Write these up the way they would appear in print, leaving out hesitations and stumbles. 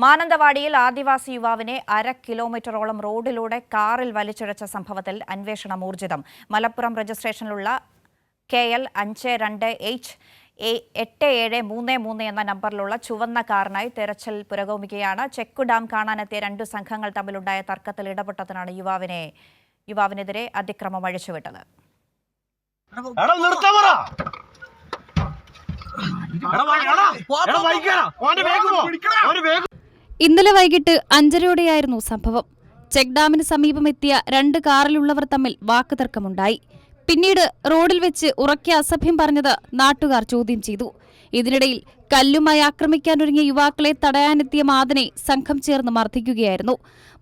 മാനന്തവാടിയിൽ ആദിവാസി യുവാവിനെ 1/2 കിലോമീറ്ററോളം റോഡിലൂടെ കാറിൽ വലിച്ചിഴച്ച സംഭവത്തിൽ അന്വേഷണം ഊർജിതം. മലപ്പുറം രജിസ്ട്രേഷനിലുള്ള KL 52H8733 എന്ന നമ്പറിലുള്ള ചുവന്ന കാറിനായി തെരച്ചിൽ പുരോഗമിക്കുകയാണ്. ചെക്ക് ഡാം കാണാനെത്തിയ 2 സംഘങ്ങൾ തമ്മിലുണ്ടായ തർക്കത്തിൽ ഇടപെട്ടതിനാണ് യുവാവിനെതിരെ അതിക്രമം അഴിച്ചുവിട്ടത്. ഇന്നലെ വൈകിട്ട് 5:30യോടെയായിരുന്നു സംഭവം. ചെക്ക് ഡാമിന് സമീപമെത്തിയ 2 കാറിലുള്ളവർ തമ്മിൽ വാക്കുതർക്കമുണ്ടായി. പിന്നീട് റോഡിൽ വെച്ച് ഉറക്കെ അസഭ്യം പറഞ്ഞത് നാട്ടുകാർ ചോദ്യം ചെയ്തു. ഇതിനിടയിൽ കല്ലുമായി ആക്രമിക്കാനൊരുങ്ങിയ യുവാക്കളെ തടയാനെത്തിയ മാദനെ സംഘം ചേർന്ന് മർദ്ദിക്കുകയായിരുന്നു.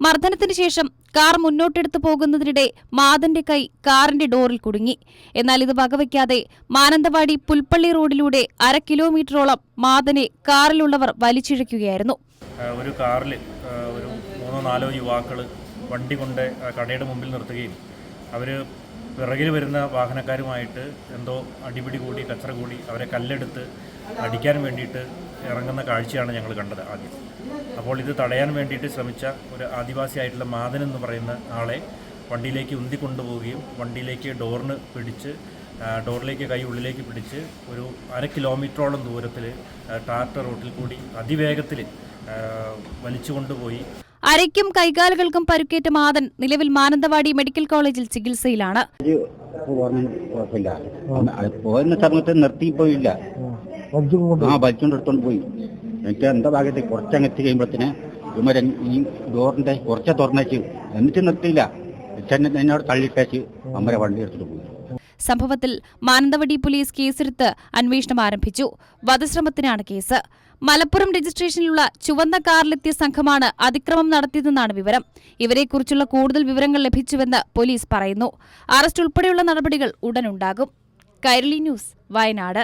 മർദ്ദനത്തിന് ശേഷം കാർ മുന്നോട്ടെടുത്തു പോകുന്നതിനിടെ മാദന്റെ കൈ കാറിന്റെ ഡോറിൽ കുടുങ്ങി. എന്നാൽ ഇത് വകവയ്ക്കാതെ മാനന്തവാടി പുൽപ്പള്ളി റോഡിലൂടെ 1/2 കിലോമീറ്ററോളം മാദനെ കാറിലുള്ളവർ വലിച്ചിഴയ്ക്കുകയായിരുന്നു. ഒരു കാറിൽ ഒരു 3-4 യുവാക്കൾ വണ്ടി കൊണ്ട് കടയുടെ മുമ്പിൽ നിർത്തുകയും അവർ പിറകിൽ വരുന്ന വാഹനക്കാരുമായിട്ട് എന്തോ അടിപിടി കൂടി കച്ചറ കൂടി അവരെ കല്ലെടുത്ത് അടിക്കാൻ വേണ്ടിയിട്ട് ഇറങ്ങുന്ന കാഴ്ചയാണ് ഞങ്ങൾ കണ്ടത് ആദ്യം. അപ്പോൾ ഇത് തടയാൻ വേണ്ടിയിട്ട് ശ്രമിച്ച ഒരു ആദിവാസിയായിട്ടുള്ള മാദൻ എന്ന് പറയുന്ന ആളെ വണ്ടിയിലേക്ക് ഉന്തിക്കൊണ്ടുപോവുകയും വണ്ടിയിലേക്ക് ഡോറിലേക്ക് കൈ ഉള്ളിലേക്ക് പിടിച്ച് ഒരു 1/2 കിലോമീറ്ററോളം ദൂരത്തിൽ ടാർട്ട റോട്ടിൽ കൂടി അതിവേഗത്തിൽ വലിച്ചുകൊണ്ടുപോയി. അരയ്ക്കും കൈകാലുകൾക്കും പരുക്കേറ്റ മാദൻ നിലവിൽ മാനന്തവാടി മെഡിക്കൽ കോളേജിൽ ചികിത്സയിലാണ്. പോയിരുന്ന സമയത്ത് നിർത്തിപ്പോയില്ല, വലിച്ചുകൊണ്ടെടുത്തോണ്ട് പോയി. എനിക്ക് എന്താ ഭാഗത്ത് കുറച്ചങ്ങെത്തി കഴിയുമ്പോഴത്തേന് ഇവരൻ ഈ ഡോറിന്റെ കുറച്ച് തുറന്നേച്ച് എന്നിട്ട് നിർത്തിയില്ല, എന്നോട് തള്ളിട്ടേച്ച് അമ്മരെ വണ്ടി എടുത്തിട്ട് പോയി. സംഭവത്തിൽ മാനന്തവാടി പോലീസ് കേസെടുത്ത് അന്വേഷണം ആരംഭിച്ചു. വധശ്രമത്തിനാണ് കേസ്. മലപ്പുറം രജിസ്ട്രേഷനിലുള്ള ചുവന്ന കാറിലെത്തിയ സംഘമാണ് അതിക്രമം നടത്തിയതെന്നാണ് വിവരം. ഇവരെക്കുറിച്ചുള്ള കൂടുതൽ വിവരങ്ങൾ ലഭിച്ചുവെന്ന് പോലീസ് പറയുന്നു. അറസ്റ്റ് ഉൾപ്പെടെയുള്ള നടപടികൾ ഉടനുണ്ടാകും. കൈരളി ന്യൂസ്, വയനാട്.